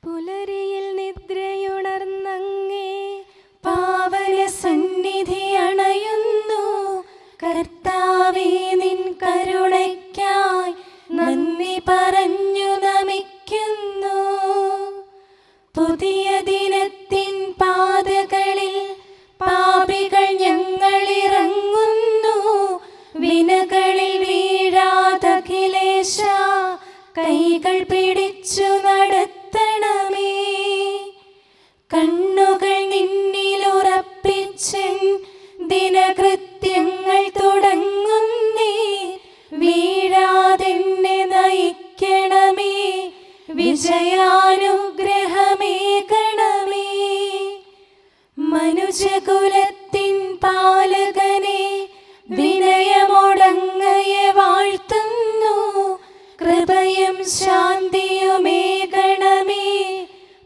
പുലരിയിൽ നിദ്രയുണർന്നങ്ങേ പാവന സന്നിധി അണയുന്നു. കർത്താവേ, നിൻ കരുണയ്ക്കായി നന്ദി പറഞ്ഞു നമിക്കുന്നു. പുതിയ ദിനത്തിൻ പാതകളിൽ പാപികൾ ഞങ്ങളിറങ്ങുന്നു. വിനകളിൽ വീഴാതഖിലേശ കൈകൾ പിടിച്ചു നടത്തണമേ. കണ്ണുകൾ നിന്നിലുറപ്പിച്ചൻ ദിനകൃത്യങ്ങൾ തുടങ്ങുന്നേ. വീഴാതെന്നെ നയിക്കണമേ, വിജയാനുഗ്രഹമേകണമേ. മനുജകുലത്തിൻ പാലകനെ വിനയമൊടങ്ങയെ വാഴ്ത്തുന്നു. കൃപയും ശാന്തിയുമേകണമേ,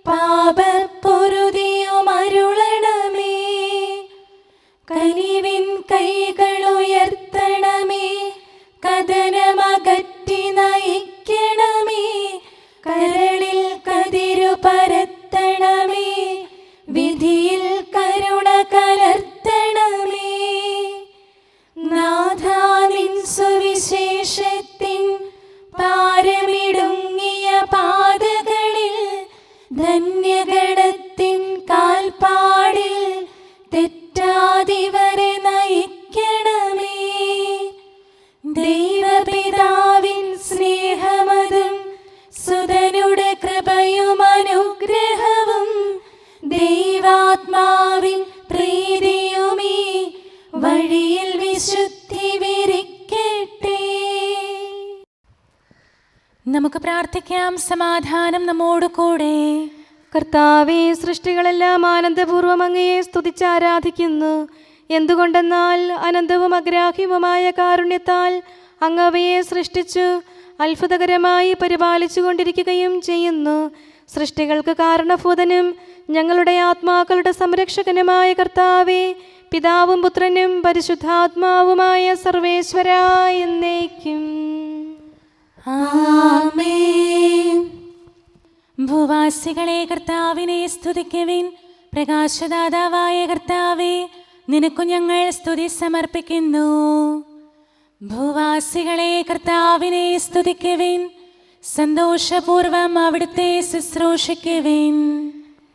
പാപപ്പൊറുതിയുമരുളണമേ. കനിവിൻ കൈകളുയർത്തണമേ, കഥനമകറ്റി നയിക്കണമേ. കരളിൽ കതിരു പരത്തണമേ, വിധിയിൽ കരുണ കലർത്തണമേ. നാഥാ, നിൻ സുവിശേഷത്തിൻ പാരമിടുങ്ങിയ പാതകളിൽ ധന്യഗണത്തിൻ കാൽപ്പാടിൽ തെറ്റാതിവരെ നയിക്കണമേ. ദൈവപിതാവിൻ സ്നേഹമതും സുതനുടെ കൃപയും അനുഗ്രഹവും ദൈവാത്മാവിൻ പ്രീതിയുമീ വഴിയിൽ വിശുദ്ധി വിരിക്കട്ടെ. നമുക്ക് പ്രാർത്ഥിക്കാം. സമാധാനം നമ്മോട് കൂടെ. കർത്താവേ, സൃഷ്ടികളെല്ലാം ആനന്ദപൂർവ്വം അങ്ങയെ സ്തുതിച്ച് ആരാധിക്കുന്നു. എന്തുകൊണ്ടെന്നാൽ അനന്തവും അഗ്രാഹ്യവുമായ കാരുണ്യത്താൽ അങ്ങ് അവയെ സൃഷ്ടിച്ചു അത്ഭുതകരമായി പരിപാലിച്ചു കൊണ്ടിരിക്കുകയും ചെയ്യുന്നു. സൃഷ്ടികൾക്ക് കാരണഭൂതനും ഞങ്ങളുടെ ആത്മാക്കളുടെ സംരക്ഷകനുമായ കർത്താവേ, പിതാവും പുത്രനും പരിശുദ്ധാത്മാവുമായ സർവേശ്വരാ എന്നേക്കും ആമേൻ. ഭൂവാസികളെ കർത്താവിനെ സ്തുതിക്കുവിൻ. പ്രകാശദാതാവായ കർത്താവേ, നിനക്കു ഞങ്ങൾ സ്തുതി സമർപ്പിക്കുന്നു. ഭൂവാസികളെ കർത്താവിനെ സ്തുതിക്കുവിൻ. സന്തോഷപൂർവം അവിടുത്തെ ശുശ്രൂഷിക്കുവിൻ.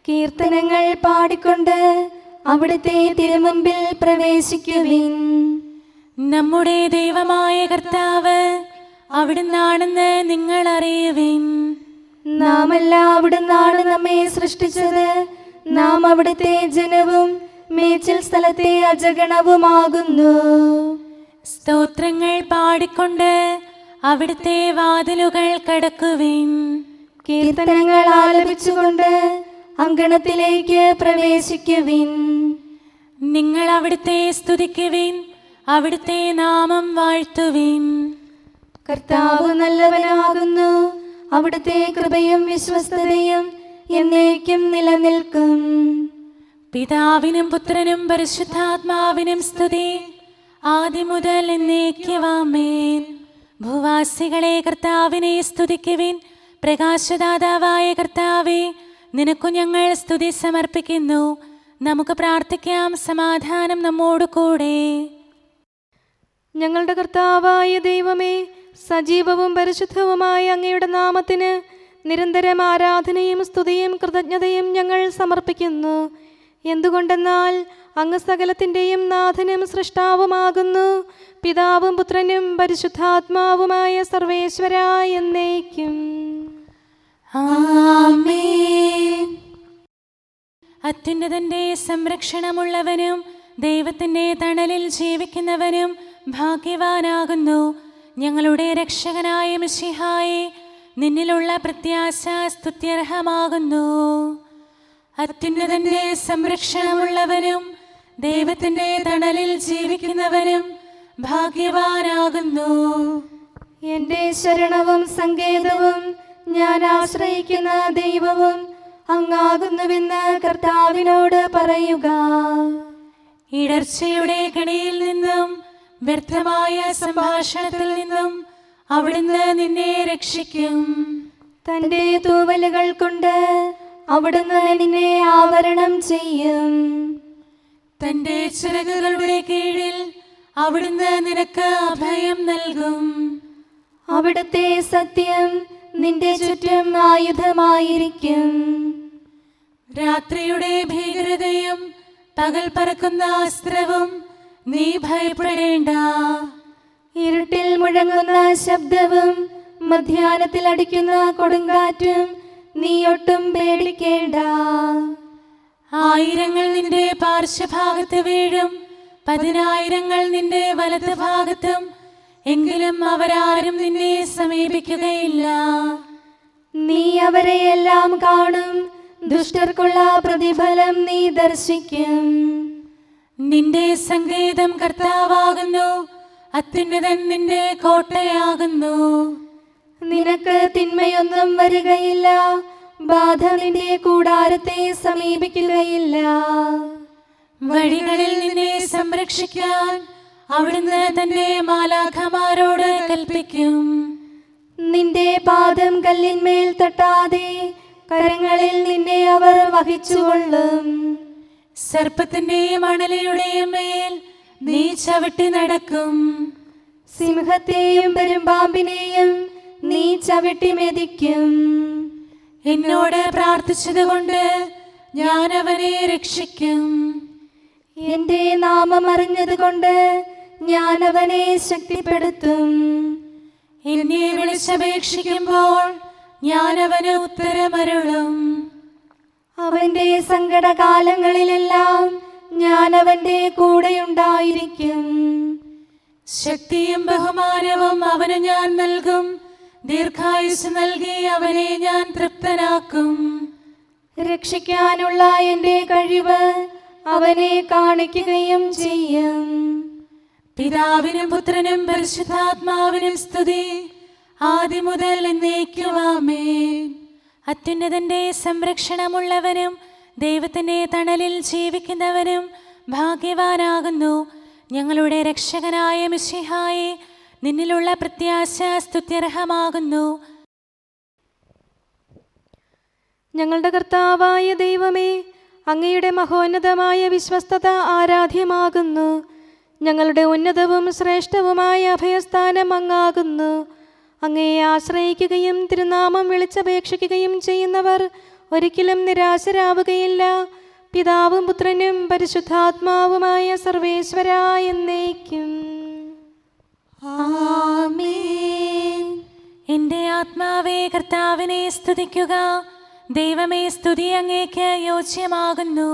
കീർത്തനങ്ങൾ പാടിക്കൊണ്ട് അവിടുത്തെ തിരുമുമ്പിൽ പ്രവേശിക്കുവിൻ. നമ്മുടെ ദൈവമായ കർത്താവ് അവിടുന്നാണെന്ന് നിങ്ങൾ അറിയുവിൻ. നാമല്ല അവിടുന്നാണ് നമ്മെ സൃഷ്ടിച്ചത്. നാം അവിടുത്തെ ജനവും മേച്ചിൽ സ്ഥലത്തെ അജഗണവുമാകുന്നു. സ്തോത്രങ്ങൾ പാടിക്കൊണ്ട് അവിടുത്തെ വാതിലുകൾ കടക്കുവിൻ. കീർത്തനങ്ങൾ ആലപിച്ചുകൊണ്ട് അങ്കണത്തിലേക്ക് പ്രവേശിക്കുവിൻ. നിങ്ങൾ അവിടുത്തെ സ്തുതിക്കുവിൻ, അവിടുത്തെ നാമം വാഴ്ത്തുവിൻ. കർത്താവ് നല്ലവനാകുന്നു. അവിടുത്തെ കൃപയും വിശ്വസ്തതയും എന്നേക്കും നിലനിൽക്കും. പിതാവിനും പുത്രനും പരിശുദ്ധാത്മാവിനും സ്തുതി, ആദ്യം മുതൽ എന്നേക്കും ആമേൻ. ഭൂവാസികളെ കർത്താവിനെ സ്തുതിക്കുവിൻ. പ്രകാശദാതാവായ കർത്താവേ, നിനക്കു ഞങ്ങൾ സ്തുതി സമർപ്പിക്കുന്നു. നമുക്ക് പ്രാർത്ഥിക്കാം. സമാധാനം നമ്മോട് കൂടെ. ഞങ്ങളുടെ കർത്താവായ ദൈവമേ, സജീവവും പരിശുദ്ധവുമായ അങ്ങയുടെ നാമത്തിന് നിരന്തരം ആരാധനയും സ്തുതിയും കൃതജ്ഞതയും ഞങ്ങൾ സമർപ്പിക്കുന്നു. എന്തുകൊണ്ടെന്നാൽ അങ്ങ് സകലത്തിൻ്റെയും നാഥനും സൃഷ്ടാവുമാകുന്നു. പിതാവും പുത്രനും പരിശുദ്ധാത്മാവുമായ സർവേശ്വരാ എന്നേക്കും ആമേൻ. അത്യുന്നതന്റെ സംരക്ഷണമുള്ളവനും ദൈവത്തിൻ്റെ തണലിൽ ജീവിക്കുന്നവനും ഭാഗ്യവാനാകുന്നു. ഞങ്ങളുടെ രക്ഷകനായ മിശിഹായേ, നിന്നിലുള്ള പ്രത്യാശ സ്തുത്യർഹമാകുന്നു. അത്യുന്നതന്റെ സംരക്ഷണമുള്ളവനും ദൈവത്തിൻ്റെ തണലിൽ ജീവിക്കുന്നവനും ഭാഗ്യവാനാകുന്നു. എൻ്റെ ശരണവും സങ്കേതവും ഞാൻ ആശ്രയിക്കുന്ന ദൈവവും അങ്ങാകുന്നുവെന്ന് കർത്താവിനോട് പറയുക. ഇടർച്ചയുടെ കണിയിൽ നിന്നും വ്യർത്ഥമായ സംഭാഷണത്തിൽ നിന്നും അവിടുന്ന് നിന്നെ രക്ഷിക്കും. തന്റെ തൂവലുകൾ കൊണ്ട് അവിടുന്ന് നിന്നെ ആവരണം ചെയ്യും. തന്റെ ചിറകുകളുടെ കീഴിൽ അവിടുന്ന് നിനക്ക് അഭയം നൽകും. അവിടുത്തെ സത്യം നിന്റെ ചുറ്റും ആയുധമായിരിക്കും. രാത്രിയുടെ ഭീകരതയും പകൽ പറക്കുന്ന അസ്ത്രവും നീ ഭയപ്പെടേണ്ട. ഇരുട്ടിൽ മുഴങ്ങുന്ന ശബ്ദവും മധ്യാഹ്നത്തിൽ അടിക്കുന്ന കൊടുങ്കാറ്റും നീ ഒട്ടും പേടിക്കേണ്ട. ആയിരങ്ങൾ നിന്റെ പാർശ്വഭാഗത്ത് വീഴും, 10,000 നിന്റെ വലത് ഭാഗത്തും, എങ്കിലും അവരാരും നിന്നെ സമീപിക്കുകയില്ല. നീ അവരെയെല്ലാം കാണും, ദുഷ്ടർക്കുള്ള പ്രതിഫലം നീ ദർശിക്കും. നിന്റെ സങ്കേതം കർത്താവാകുന്നു, അത്യുന്നതൻ നിന്റെ കോട്ടയാകുന്നു. നിനക്ക് തിന്മയൊന്നും വരികയില്ല, ബാധ നിന്റെ കൂടാരത്തെ സമീപിക്കുകയില്ല. വഴികളിൽ നിന്നെ സംരക്ഷിക്കാൻ അവിടുന്ന് തന്റെ മാലാഖമാരോട് കൽപ്പിക്കും. നിന്റെ പാദം കല്ലിന്മേൽ തട്ടാതെ കരങ്ങളിൽ നിന്നെ അവർ വഹിച്ചുകൊള്ളും. സർപ്പത്തിന്റെയും അണലിയുടെയും മേൽ നീ ചവിട്ടി നടക്കും. സിംഹത്തെയും പെരുമ്പാമ്പിനെയും നീ ചവിട്ടി മെതിക്കും. എന്നോട് പ്രാർത്ഥിച്ചതുകൊണ്ട് ഞാൻ അവനെ രക്ഷിക്കും. എന്റെ നാമം അറിഞ്ഞതുകൊണ്ട് ഞാൻ അവനെ ശക്തിപ്പെടുത്തും. എന്നെ വിളിച്ചപേക്ഷിക്കുമ്പോൾ ഞാൻ അവന് ഉത്തരമരുളും. അവന്റെ സങ്കടകാലങ്ങളിലെല്ലാം ഞാൻ അവന്റെ കൂടെയുണ്ടായിരിക്കും. ശക്തിയും ബഹുമാനവും അവന് ഞാൻ നൽകും. ദീർഘായുസ് നൽകി അവനെ ഞാൻ തൃപ്തനാക്കും. രക്ഷിക്കാനുള്ള എന്റെ കഴിവ് അവനെ കാണിക്കുകയും ചെയ്യും. പിതാവിനും പുത്രനും പരിശുദ്ധാത്മാവിനും സ്തുതി, ആദ്യം മുതൽ എന്നേക്കും ആമേൻ. അത്യുന്നതന്റെ സംരക്ഷണമുള്ളവനും ദൈവത്തിന്റെ തണലിൽ ജീവിക്കുന്നവനും ഭാഗ്യവാനാകുന്നു. ഞങ്ങളുടെ രക്ഷകനായ മിശിഹായേ, നിന്നിലുള്ള പ്രത്യാശ സ്തുത്യർഹമാകുന്നു. ഞങ്ങളുടെ കർത്താവായ ദൈവമേ, അങ്ങയുടെ മഹോന്നതമായ വിശ്വസ്തത ആരാധ്യമാകുന്നു. ഞങ്ങളുടെ ഉന്നതവും ശ്രേഷ്ഠവുമായ അഭയസ്ഥാനം അങ്ങാകുന്നു. അങ്ങയെ ആശ്രയിക്കുകയും തിരുനാമം വിളിച്ചപേക്ഷിക്കുകയും ചെയ്യുന്നവർ ഒരിക്കലും നിരാശരാവുകയില്ല. പിതാവും പുത്രനും പരിശുദ്ധാത്മാവുമായ സർവേശ്വരാ എന്നേക്കും ആമേൻ. എൻ്റെ ആത്മാവേ കർത്താവിനെ സ്തുതിക്കുക. ദൈവമേ, സ്തുതി അങ്ങേക്ക് യോജ്യമാകുന്നു.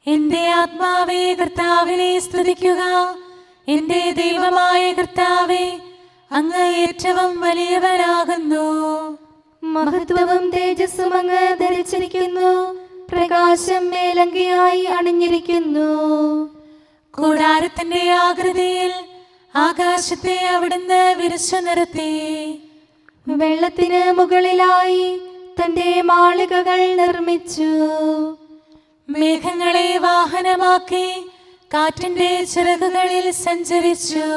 എൻ്റെ ആത്മാവേ കർത്താവിനെ സ്തുതിക്കുക. എൻ്റെ ദൈവമായ കർത്താവേ, അങ്ങ് ഏറ്റവും വലിയവനാകുന്നു. മഹത്വവും തേജസ്സും അങ്ങ് ധരിച്ചിരിക്കുന്നു. പ്രകാശം മേലങ്കിയായി അണിഞ്ഞിരിക്കുന്നു. കൂടാരത്തിന്റെ ആകൃതിയിൽ ആകാശത്തെ അവിടുന്ന് വിരിച്ചു നിർത്തി. വെള്ളത്തിന് മുകളിലായി തന്റെ മാളികകൾ നിർമ്മിച്ചു. മേഘങ്ങളെ വാഹനമാക്കി കാറ്റിന്റെ ചിറകുകളിൽ സഞ്ചരിച്ചു.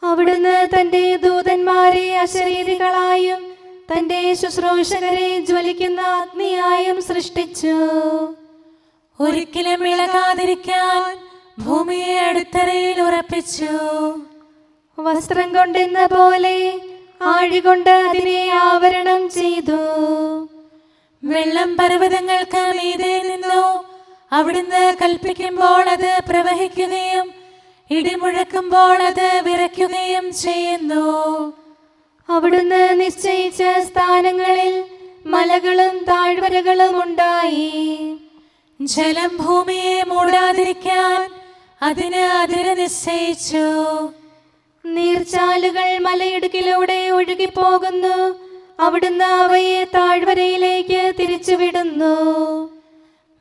അവിടുന്ന് തന്റെ ദൂതന്മാരെ അശരീരികളായും തന്റെ ശുശ്രൂഷകരെ ജ്വലിക്കുന്ന അഗ്നിയായും സൃഷ്ടിച്ചു. ഒരിക്കലും ഇളകാതിരിക്കാൻ ഭൂമിയെ അടിത്തറയിൽ ഉറപ്പിച്ചു. വസ്ത്രം കൊണ്ടെന്ന പോലെ ആഴികൊണ്ട് അതിനെ ആവരണം ചെയ്തു. വെള്ളം പർവ്വതങ്ങൾക്ക് മീതെ നിന്നു. അവിടുന്ന് കൽപ്പിക്കുമ്പോൾ അത് പ്രവഹിക്കുകയും ഇടിമുഴക്കുമ്പോൾ അത് വിറയ്ക്കുകയും ചെയ്യുന്നു. അവിടുന്ന് നിശ്ചയിച്ച സ്ഥാനങ്ങളിൽ മലകളും താഴ്വരകളും ഉണ്ടായി. ജലം ഭൂമിയെ മൂടാതിരിക്കാൻ അതിന് അതിര് നിശ്ചയിച്ചു. നീർച്ചാലുകൾ മലയിടുക്കിലൂടെ ഒഴുകിപ്പോകുന്നു. അവിടുന്ന് അവയെ താഴ്വരയിലേക്ക് തിരിച്ചുവിടുന്നു.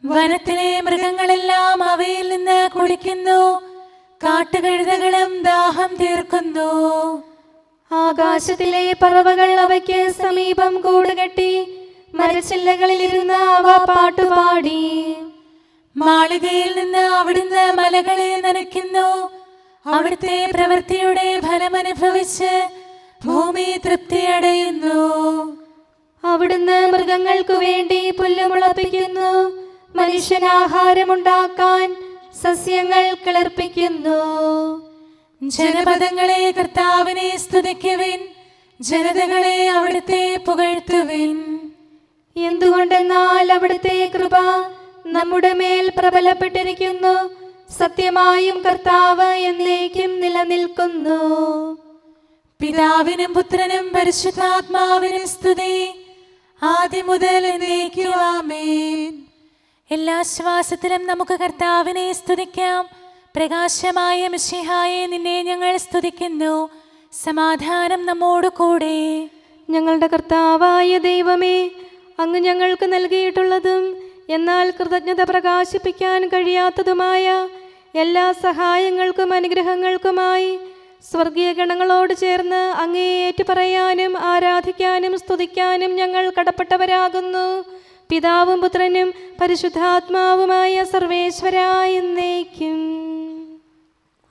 വനത്തിലെ മൃഗങ്ങളെല്ലാം അവയിൽ നിന്ന് കുടിക്കുന്നു. കാട്ടുകഴുതകളും ദാഹം തീർക്കുന്നു. ആകാശത്തിലെ പറവകൾ അവയ്ക്ക് സമീപം കൂടുകെട്ടി മരച്ചില്ലകളിലിരുന്ന് അവ പാട്ടുപാടി. മാളികയിൽ നിന്ന് അവിടുന്ന് മലകളെ നനയ്ക്കുന്നു. അവിടുത്തെ പ്രവൃത്തിയുടെ ഫലമനുഭവിച്ച് ഭൂമി തൃപ്തിയടയുന്നു. മൃഗങ്ങൾക്കു വേണ്ടി പുല്ല് മുളപ്പിക്കുന്നു. മനുഷ്യനാഹാരമുണ്ടാക്കാൻ സസ്യങ്ങൾ കിളിർപ്പിക്കുന്നു. ജനപദങ്ങളെ കർത്താവിനെ സ്തുതിക്കുവിൻ, ജനതകളെ അവിടുത്തെ പുകഴ്ത്തുവിൻ. എന്തുകൊണ്ടെന്നാൽ അവിടുത്തെ കൃപ നമ്മുടെ മേൽ പ്രബലപ്പെട്ടിരിക്കുന്നു. സത്യമായും കർത്താവ് എന്നേക്കും നിലനിൽക്കുന്നു. പിതാവിനും പുത്രനും പരിശുദ്ധാത്മാവിനും സ്തുതി, ആദ്യം മുതൽ എന്നേക്കും ആമേൻ. എല്ലാ ശ്വാസത്തിലും നമുക്ക് കർത്താവിനെ സ്തുതിക്കാം. പ്രകാശമായ മിശിഹായെ, നിന്നെ ഞങ്ങൾ സ്തുതിക്കുന്നു. സമാധാനം നമ്മോട് കൂടെ. ഞങ്ങളുടെ കർത്താവായ ദൈവമേ, അങ്ങ് ഞങ്ങൾക്ക് നൽകിയിട്ടുള്ളതും എന്നാൽ കൃതജ്ഞത പ്രകാശിപ്പിക്കാൻ കഴിയാത്തതുമായ എല്ലാ സഹായങ്ങൾക്കും അനുഗ്രഹങ്ങൾക്കുമായി സ്വർഗീയ ഗണങ്ങളോട് ചേർന്ന് അങ്ങേ ഏറ്റുപറയാനും ആരാധിക്കാനും സ്തുതിക്കാനും ഞങ്ങൾ കടപ്പെട്ടവരാകുന്നു. പിതാവും പുത്രനും പരിശുദ്ധാത്മാവുമായ സർവേശ്വരായ എന്നേക്കും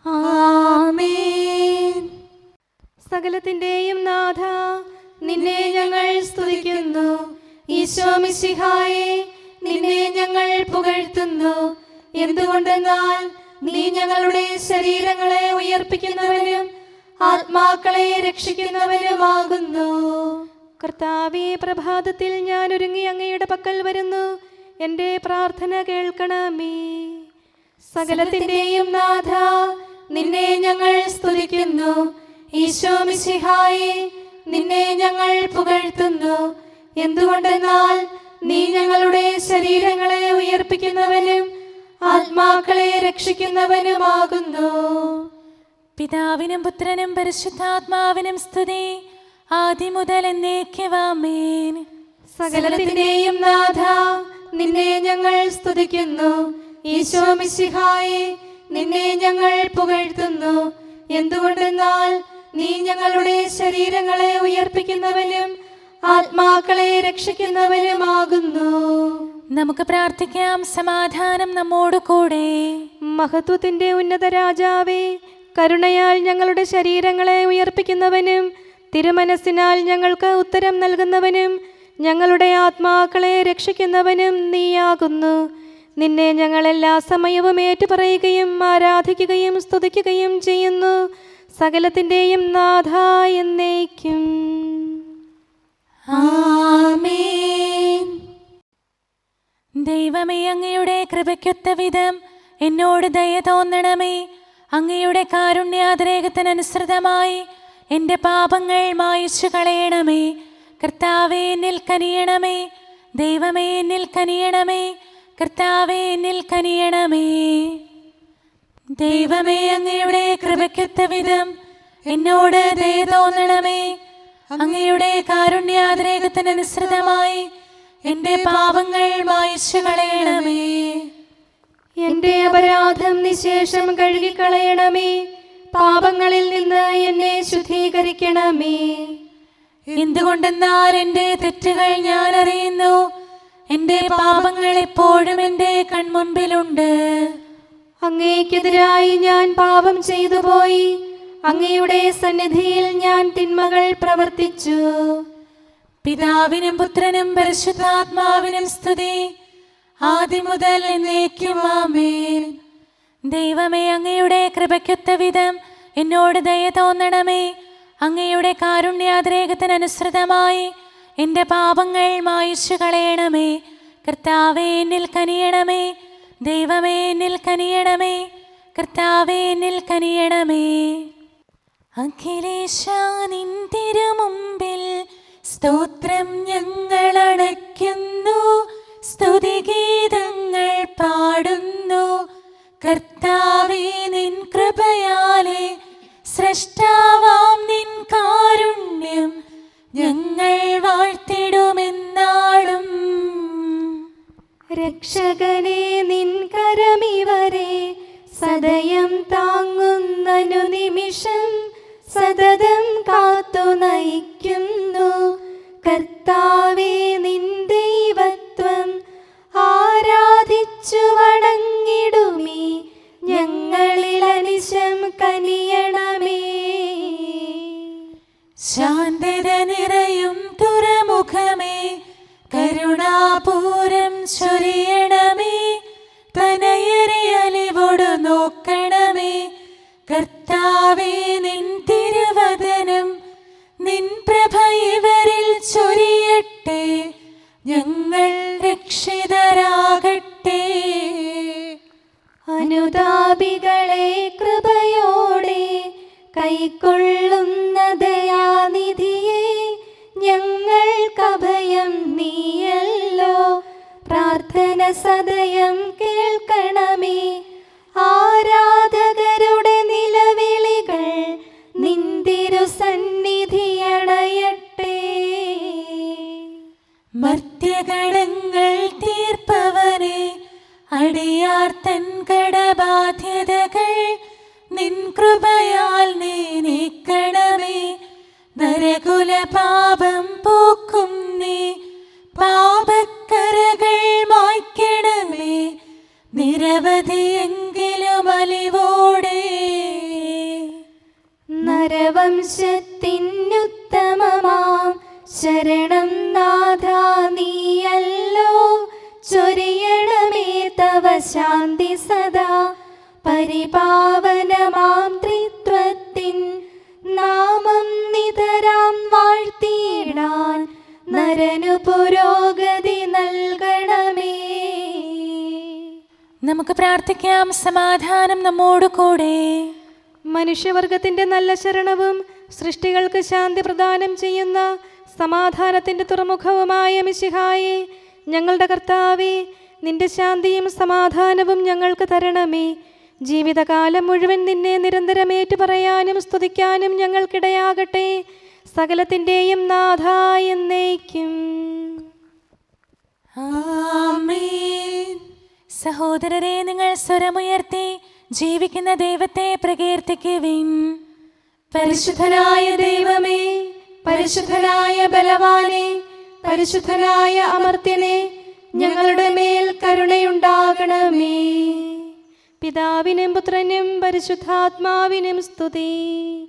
ആമേൻ. സകലത്തിന്റെയും നാഥ, നിന്നെ ഞങ്ങൾ സ്തുതിക്കുന്നു. ഈശോ മിശിഹായെ, നിന്നെ ഞങ്ങൾ പുകഴ്ത്തുന്നു. എന്തുകൊണ്ടെന്നാൽ നീ ഞങ്ങളുടെ ശരീരങ്ങളെ ഉയർപ്പിക്കുന്നവനും ആത്മാക്കളെ രക്ഷിക്കുന്നവനുമാകുന്നു. കർത്താവേ, പ്രഭാതത്തിൽ ഞാൻ ഒരുങ്ങി അങ്ങയുടെ പക്കൽ വരുന്നു. എൻ്റെ പ്രാർത്ഥന കേൾക്കണമേ. സകലത്തിന്റെയും നാഥ, നിന്നെ ഞങ്ങൾ സ്തുതിക്കുന്നു. ഈശോ മിശിഹായെ, നിന്നെ ഞങ്ങൾ പുകഴ്ത്തുന്നു. എന്തുകൊണ്ടെന്നാൽ നീ ഞങ്ങളുടെ ശരീരങ്ങളെ ഉയർപ്പിക്കുന്നവനും ആത്മാക്കളെ രക്ഷിക്കുന്നവനുമാകുന്നു. പിതാവിനും പുത്രനും പരിശുദ്ധാത്മാവിനും സ്തുതി, ആദ്യം മുതൽ എന്നേക്കും ആമേൻ. സകലത്തിന്റെയും നാഥ, നിന്നെ ഞങ്ങൾ സ്തുതിക്കുന്നു. ഈശോ മിശിഹായെ, നിന്നെ ഞങ്ങൾ പുകഴ്ത്തുന്നു. എന്തുകൊണ്ടെന്നാൽ നീ ഞങ്ങളുടെ ശരീരങ്ങളെ ഉയർപ്പിക്കുന്നവനും ആത്മാക്കളെ രക്ഷിക്കുന്നവനുമാകുന്നു. നമുക്ക് പ്രാർത്ഥിക്കാം. സമാധാനം നമ്മോട് കൂടെ. മഹത്വത്തിന്റെ ഉന്നത രാജാവേ, കരുണയാൽ ഞങ്ങളുടെ ശരീരങ്ങളെ ഉയർപ്പിക്കുന്നവനും തിരുമനസ്സിനാൽ ഞങ്ങൾക്ക് ഉത്തരം നൽകുന്നവനും ഞങ്ങളുടെ ആത്മാക്കളെ രക്ഷിക്കുന്നവനും നീയാകുന്നു. നിന്നെ ഞങ്ങൾ എല്ലാ സമയവും ഏറ്റുപറയുകയും ആരാധിക്കുകയും സ്തുതിക്കുകയും ചെയ്യുന്നു. സകലത്തിന്റെയും നാഥ എന്നേക്കും ആമേൻ. ദൈവമേ, അങ്ങയുടെ കൃപയ്ക്കൊത്ത വിധം എന്നോട് ദയ തോന്നണമേ. അങ്ങയുടെ കാരുണ്യാതിരേകത്തിനനുസൃതമായി എൻ്റെ പാപങ്ങൾ മായിച്ചു കളയണമേ. കർത്താവേ, എന്നിൽ കനിയണമേ. ദൈവമേ, എന്നിൽ കനിയണമേ. കർത്താവേ, എന്നിൽ കനിയണമേ. ദൈവമേ, അങ്ങയുടെ കൃപയ്ക്കൊത്ത വിധം എന്നോട് ദയ തോന്നണമേ. അങ്ങയുടെ കാരുണ്യാതിരേകത്തിനനുസൃതമായി എൻ്റെ പാപങ്ങൾ മായിച്ചു കളയണമേ. എൻ്റെ അപരാധം നിശേഷം കഴുകിക്കളയണമേ. പാപങ്ങളിൽ നിന്ന് എന്നെ ശുദ്ധീകരിക്കണമേ. എന്തുകൊണ്ടെന്നാൽ എൻ്റെ തെറ്റുകൾ ഞാൻ അറിയുന്നു. എൻ്റെ പാപങ്ങൾ എപ്പോഴും എൻ്റെ കൺമുൻപിലുണ്ട്. അങ്ങേക്കെതിരായി ഞാൻ പാപം ചെയ്തു പോയി. അങ്ങയുടെ സന്നിധിയിൽ ഞാൻ തിന്മകൾ പ്രവർത്തിച്ചു. പിതാവിനും പുത്രനും പരിശുദ്ധാത്മാവിനും സ്തുതി, ആദ്യം മുതൽ എന്നേക്കും ആമേൻ. ദൈവമേ, അങ്ങയുടെ കൃപയ്ക്കൊത്ത വിധം എന്നോട് ദയ തോന്നണമേ. അങ്ങയുടെ കാരുണ്യാതിരേകത്തിനനുസൃതമായി എൻ്റെ പാപങ്ങൾ മായിച്ചു കളയണമേ. കർത്താവേ, എന്നിൽ കനിയണമേ. ദൈവമേ, എന്നിൽ കനിയണമേ. കർത്താവേ, എന്നിൽ കനിയണമേ. അഖിലേശാ, നിൻ തിരുമുമ്പിൽ സ്തോത്രം ഞങ്ങൾ അണയ്ക്കുന്നു. സ്തുതിഗീതങ്ങൾ പാടുന്നു. കർത്താവേ, നിൻ കൃപയാലെ സ്രഷ്ടാവാം നിൻ കാരുണ്യം ഞങ്ങൾ വാഴ്ത്തിടുമെന്നാളും. രക്ഷകനെ, നിൻ കരമിവരെ സദയം താങ്ങുന്നനു നിമിഷം സതതം കാത്തു നയിക്കുന്നു. കർത്താവേ, നിൻ ദൈവത്വം ആരാധിച്ചു വണങ്ങിടുമീ ഞങ്ങളിൽ അനിശം കനിയണമേ. ശാന്തത നിറയും തുറമുഖമേ, കരുണ സഹായം നീയല്ലോ. പ്രാർത്ഥന സദയം കേൾക്കണമേ. ആരാധകരുടെ നിലവിളികൾ നിന്തിരു സന്നിധിയണയട്ടെ. മർത്യകടങ്ങൾ തീർപ്പവനെ, അടിയാർ തൻ കടബാധ്യതകൾ നിൻ കൃപയാൽ നീ നീക്കണമേ. നരകുല പാപം പോക്കും നീ, പാപക്കരകൾ മായ്ക്കണമേ. നിരവധിയെങ്കിലും അലിവോടെ നരവംശത്തിനുത്തമമാം ശരണം നാഥ നീയല്ലോ. ചൊരിയണമേ തവ ശാന്തി സദാ. പരിപാവനമാം ത്രിത്വത്തിൻ നാമം നിതരാം വാഴ്ത്തിയിടാൻ നരനു പുരോഗതി നൽകണമേ. നമുക്ക് പ്രാർത്ഥിക്കാം. സമാധാനം നമ്മോട് കൂടെ. മനുഷ്യവർഗത്തിന്റെ നല്ല ശരണവും സൃഷ്ടികൾക്ക് ശാന്തി പ്രദാനം ചെയ്യുന്ന സമാധാനത്തിന്റെ തുറമുഖവുമായ മിശിഹായേ, ഞങ്ങളുടെ കർത്താവേ, നിന്റെ ശാന്തിയും സമാധാനവും ഞങ്ങൾക്ക് തരണമേ. ജീവിതകാലം മുഴുവൻ നിന്നെ നിരന്തരം ഏറ്റുപറയാനും സ്തുതിക്കാനും ഞങ്ങൾക്കിടയാകട്ടെ. സകലത്തിൻ്റെയും നാഥ എന്നേക്കും. ആമേൻ. സഹോദരരെ, നിങ്ങൾ സ്വരമുയർത്തി ജീവിക്കുന്ന ദൈവത്തെ പ്രകീർത്തിക്കുവിൻ. പരിശുദ്ധനായ ദൈവമേ, പരിശുദ്ധനായ ബലവാനെ, പരിശുദ്ധനായ അമർത്യനെ, ഞങ്ങളുടെ മേൽ കരുണയുണ്ടാകണമേ. പിതാവിനും പുത്രനും പരിശുദ്ധാത്മാവിനും സ്തുതി.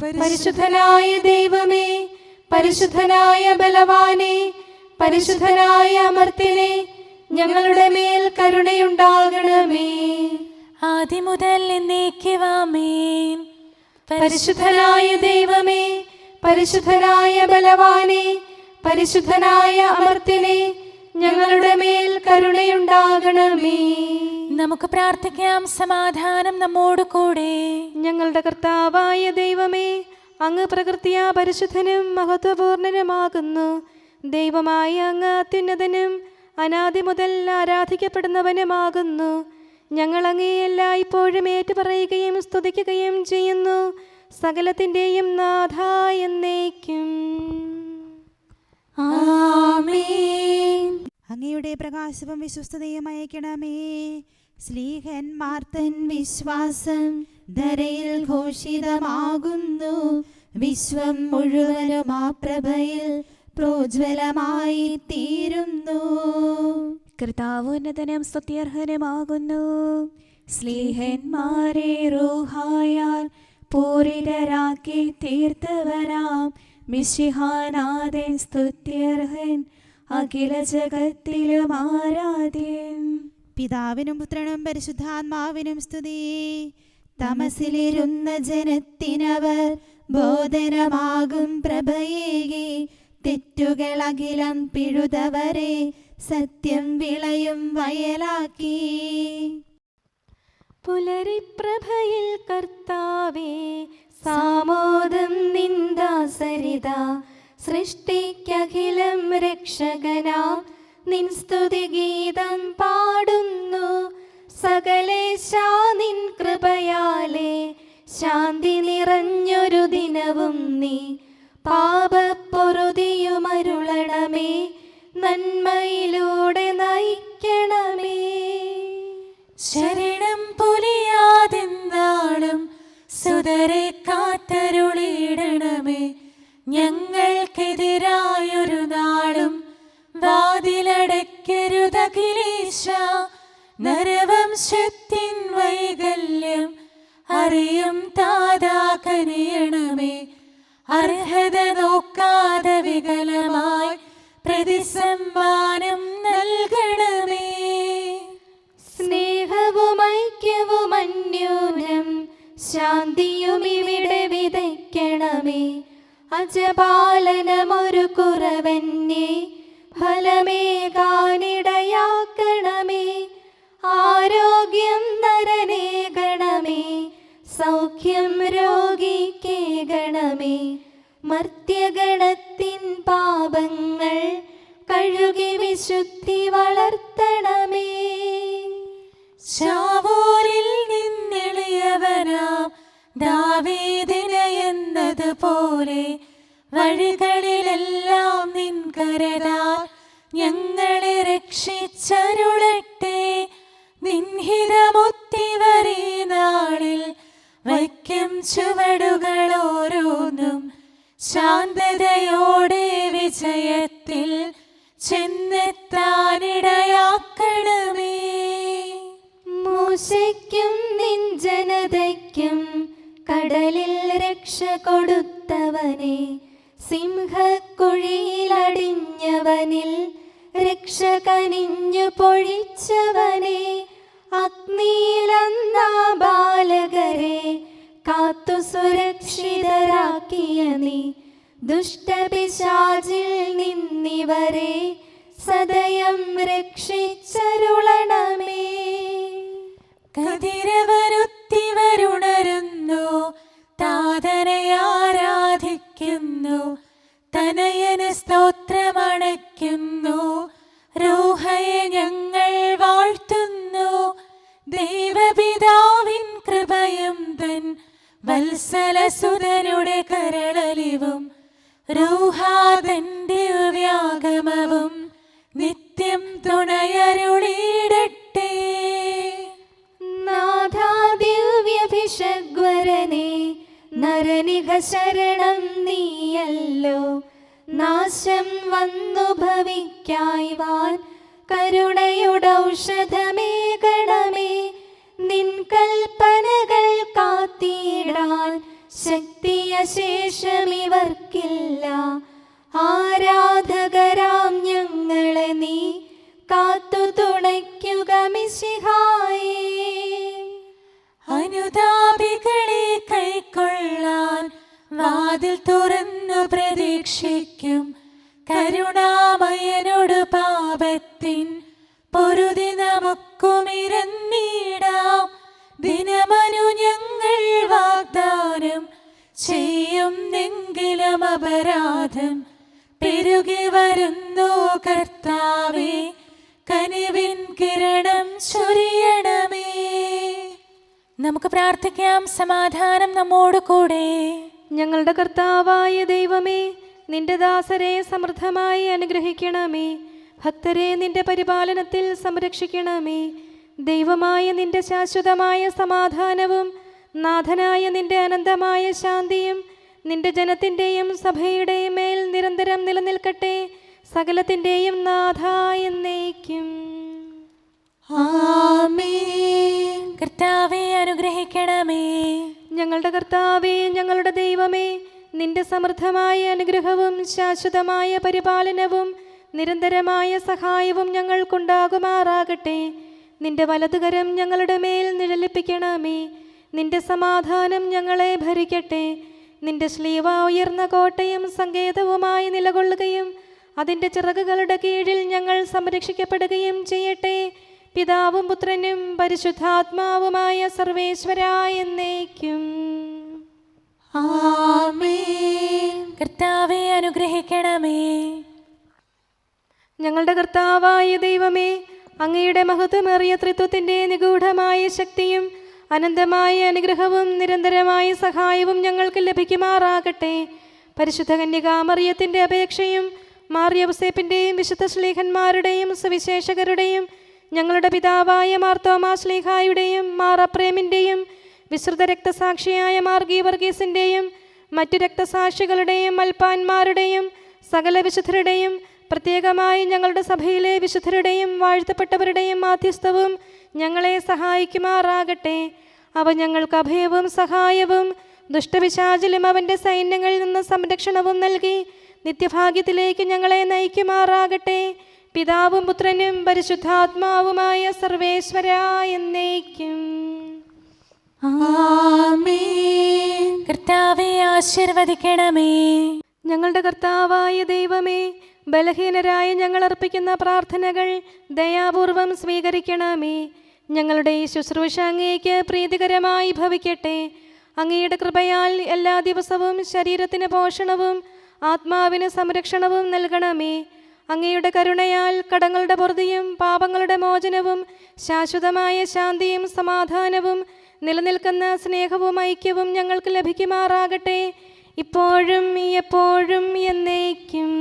പരിശുദ്ധനായ ദൈവമേ, പരിശുദ്ധനായ ബലവാനെ, പരിശുദ്ധനായ അമർത്യനെ, ഞങ്ങളുടെ മേൽ കരുണയുണ്ടാകണമേ. ആദ്യം മുതൽ എന്നേക്കുമാമേൻ. പരിശുദ്ധനായ ദൈവമേ, പരിശുദ്ധനായ ബലവാനെ, പരിശുദ്ധനായ അമർത്യനെ, ഞങ്ങളുടെ മേൽ കരുണയുണ്ടാകണമേ. നമുക്ക് പ്രാർത്ഥിക്കാം. സമാധാനം നമ്മോട് കൂടെ. ഞങ്ങളുടെ കർത്താവായ ദൈവമേ, അങ്ങ് പ്രകൃതിയാ പരിശുദ്ധനും മഹത്വപൂർണനുമാകുന്നു. ദൈവമായ അങ്ങ് അത്യുന്നതനും അനാദി മുതൽ ആരാധിക്കപ്പെടുന്നവനുമാകുന്നു. ഞങ്ങൾ അങ്ങേ എല്ലായ്പ്പോഴും ഏറ്റുപറയുകയും സ്തുതിക്കുകയും ചെയ്യുന്നു. സകലത്തിൻ്റെയും നാഥ എന്നേക്കും. ആമേൻ. അങ്ങയുടെ പ്രകാശവും വിശ്വസ്തതയും അയക്കണമേ. സ്ലീഹന്മാർ തൻ വിശ്വാസം ധരയിൽ ഘോഷിതമാകുന്നു. വിശ്വം മുഴുവനും ആ പ്രഭയിൽ പ്രോജ്വലമായി തീരുന്നു. കർത്താവുന്നതനും സ്തുത്യർഹനുമാകുന്നു. സ്ലീഹന്മാരെ റൂഹായാൽ പൂരിതരാക്കി തീർത്തവരാം മിശിഹാനാഥൻ സ്തുത്യർഹൻ, അഖില ജഗത്തിലും ആരാധ്യൻ. പിതാവിനും പുത്രനും പരിശുദ്ധാത്മാവിനും സ്തുതി. തമസിലിരുന്ന ജനത്തിനവർ ബോധനമാകും പ്രഭയേകി. തെറ്റുകൾ അഖിലം പിഴുതവരെ സത്യം വിളയും വയലാക്കി. പുലരിപ്രഭയിൽ കർത്താവേ, സാമോദം നിന്ദാസരിത. സൃഷ്ടിക്കഖിലം രക്ഷകനാം നിൻ സ്തുതിഗീതം പാടുന്നു. സകലേശാ നിൻ കൃപയാലേ ശാന്തി നിറഞ്ഞൊരു ദിനവും നീ. പാപപ്പൊറുതിയുമരുളണമേ, നന്മയിലൂടെ നയിക്കണമേ. ശരണം പൊലിയാതെന്നാളും സുതരെ കാത്തരുളിയിടണമേ. ഞങ്ങൾക്കെതിരായൊരു നാളും വാതിലടയ്ക്കരുതഖിലേശ. നരവംശത്തിൻ വൈകല്യം അറിയും താതാ കനിയണമേ. അർഹത നോക്കാതെ വികലമായി പ്രതിസമ്മാനം നൽകണമേ. സ്നേഹവും ഐക്യവും അന്യോന്യം ശാന്തിയും ഇവിടെ വിതയ്ക്കണമേ. അജപാലനമൊരു കുറവന്യേ ഫലമേകാനിടയാക്കണമേ. ആരോഗ്യം നരനേകണമേ, സൗഖ്യം രോഗിക്കേകണമേ. മർത്യഗണത്തിൻ പാപങ്ങൾ കഴുകി വിശുദ്ധി വളർത്തണമേ. ശാവൂരിൽ നിന്നെളിയവനാം ദാവീദിന് എന്നതുപോലെ വഴികളിലെല്ലാം നിൻ കരതാൽ ഞങ്ങളെ രക്ഷിച്ചരുളട്ടെ. നിൻഹിതമൊത്തിവരീ നാളിൽ വയ്ക്കും ചുവടുകൾ ഓരോന്നും ശാന്തതയോടെ വിജയത്തിൽ ചെന്നെത്താനിടയാക്കണമേ. മൂശയ്ക്കും നിൻ ജനതയ്ക്കും കടലിൽ രക്ഷ കൊടുത്തവനെ, സിംഹക്കുഴിയിലടിഞ്ഞവനിൽ രക്ഷ കനിഞ്ഞു പൊഴിച്ചവനെ, അഗ്നിയിലന്നാ ബാലകരെ കാത്തു സുരക്ഷിതരാക്കിയ നീ, ദുഷ്ടപിശാചിൽ നിന്നിവരെ സദയം രക്ഷിച്ചരുളണമേ. കതിരവരുത്തിവരുണരുന്നു, താതനെ ആരാധിക്കുന്നു, തനയന് സ്തോത്രമണയ്ക്കുന്നു, റൂഹയെ ഞങ്ങൾ വാഴ്ത്തുന്നു. ദൈവപിതാവിൻ കൃപയും തൻ വത്സലസുതനുടെ കരളലിവും റൂഹാതൻ ദിവ്യാഗമവും നിത്യം തുണയരുളിയിടട്ടെ. നാഥാ ദിവ്യഭിഷഗ്വരനെ, നരനിക ശരണം നീയല്ലോ. നാശം വന്നു ഭവിക്കായ്വാൻ കരുണയുടൗഷധമേകണമേ. നിൻ കൽപ്പനകൾ കാത്തിടാൻ ശക്തിയശേഷമിവർക്കില്ല. ആരാധകരാം ഞങ്ങളെ നീ കാത്തു തുണയ്ക്കുക മിശിഹായേ. അനുതാപികളെ കൈക്കൊള്ളാൻ വാതിൽ തുറന്നു പ്രതീക്ഷിക്കും കരുണാമയനോട് പാപത്തിൻ പൊറുതി നമുക്കുമിരന്നിടാം. ദിനമനു ഞങ്ങൾ വാഗ്ദാനം ചെയ്യുന്നെങ്കിലും അപരാധം പെരുകി വരുന്നു. കർത്താവേ, കനിവിൻ കിരണം ചൊരിയണമേ. നമുക്ക് പ്രാർത്ഥിക്കാം. സമാധാനം നമ്മോട് കൂടെ. ഞങ്ങളുടെ കർത്താവായ ദൈവമേ, നിന്റെ ദാസരെ സമൃദ്ധമായി അനുഗ്രഹിക്കണമേ. ഭക്തരെ നിന്റെ പരിപാലനത്തിൽ സംരക്ഷിക്കണമേ. ദൈവമായ നിന്റെ ശാശ്വതമായ സമാധാനവും നാഥനായ നിന്റെ അനന്തമായ ശാന്തിയും നിന്റെ ജനത്തിൻ്റെയും സഭയുടെയും മേൽ നിരന്തരം നിലനിൽക്കട്ടെ. സകലത്തിൻ്റെയും നാഥ എന്നേക്കും. ആമേൻ. കർത്താവേ, അനുഗ്രഹിക്കണമേ. ഞങ്ങളുടെ കർത്താവേ, ഞങ്ങളുടെ ദൈവമേ, നിന്റെ സമൃദ്ധമായ അനുഗ്രഹവും ശാശ്വതമായ പരിപാലനവും നിരന്തരമായ സഹായവും ഞങ്ങൾക്കുണ്ടാകുമാറാകട്ടെ. നിന്റെ വലതുകരം ഞങ്ങളുടെ മേൽ നിഴലിപ്പിക്കണമേ. നിന്റെ സമാധാനം ഞങ്ങളെ ഭരിക്കട്ടെ. നിന്റെ ശ്ലീവ ഉയർന്ന കോട്ടയും സങ്കേതവുമായി നിലകൊള്ളുകയും അതിൻ്റെ ചിറകുകളുടെ കീഴിൽ ഞങ്ങൾ സംരക്ഷിക്കപ്പെടുകയും ചെയ്യട്ടെ. പിതാവും പുത്രനും പരിശുദ്ധാത്മാവുമായ സർവേശ്വരായ എന്നേക്കും. ആമേൻ. കർത്താവേ, അനുഗ്രഹിക്കണമേ. ഞങ്ങളുടെ കർത്താവായ ദൈവമേ, അങ്ങയുടെ മഹത്വമേറിയ ത്രിത്വത്തിൻ്റെ നിഗൂഢമായ ശക്തിയും അനന്തമായ അനുഗ്രഹവും നിരന്തരമായ സഹായവും ഞങ്ങൾക്ക് ലഭിക്കുമാറാകട്ടെ. പരിശുദ്ധ കന്യകാമറിയത്തിൻ്റെ അപേക്ഷയും മാർ യൗസേപ്പിൻ്റെയും വിശുദ്ധ ശ്ലീഹന്മാരുടെയും സുവിശേഷകരുടെയും ഞങ്ങളുടെ പിതാവായ മാർ തോമാ ശ്ലീഹായുടെയും മാർ അപ്രേമിൻ്റെയും വിശുദ്ധ രക്തസാക്ഷിയായ മാർ ഗീവർഗീസിൻ്റെയും മറ്റു രക്തസാക്ഷികളുടെയും മൽപ്പാന്മാരുടെയും സകല വിശുദ്ധരുടെയും പ്രത്യേകമായി ഞങ്ങളുടെ സഭയിലെ വിശുദ്ധരുടെയും വാഴ്ത്തപ്പെട്ടവരുടെയും മാധ്യസ്ഥവും ഞങ്ങളെ സഹായിക്കുമാറാകട്ടെ. അവ ഞങ്ങൾക്ക് അഭയവും സഹായവും ദുഷ്ടപിശാചിലും അവൻ്റെ സൈന്യങ്ങളിൽ നിന്ന് സംരക്ഷണവും നൽകി നിത്യഭാഗ്യത്തിലേക്ക് ഞങ്ങളെ നയിക്കുമാറാകട്ടെ. പിതാവും പുത്രനും പരിശുദ്ധാത്മാവുമായ സർവേശ്വരായ എന്നേക്കും. ആമേൻ. കർത്താവേ, ആശീർവദിക്കണമേ. ഞങ്ങളുടെ കർത്താവായ ദൈവമേ, ബലഹീനരായ ഞങ്ങൾ അർപ്പിക്കുന്ന പ്രാർത്ഥനകൾ ദയാപൂർവം സ്വീകരിക്കണമേ. ഞങ്ങളുടെ ഈ ശുശ്രൂഷ അങ്ങേക്ക് പ്രീതികരമായി ഭവിക്കട്ടെ. അങ്ങയുടെ കൃപയാൽ എല്ലാ ദിവസവും ശരീരത്തിന് പോഷണവും ആത്മാവിന് സംരക്ഷണവും നൽകണമേ. അങ്ങയുടെ കരുണയാൽ കടങ്ങളുടെ പൊറുതിയും പാപങ്ങളുടെ മോചനവും ശാശ്വതമായ ശാന്തിയും സമാധാനവും നിലനിൽക്കുന്ന സ്നേഹവും ഐക്യവും ഞങ്ങൾക്ക് ലഭിക്കുമാറാകട്ടെ, ഇപ്പോഴും എപ്പോഴും എന്നേക്കും.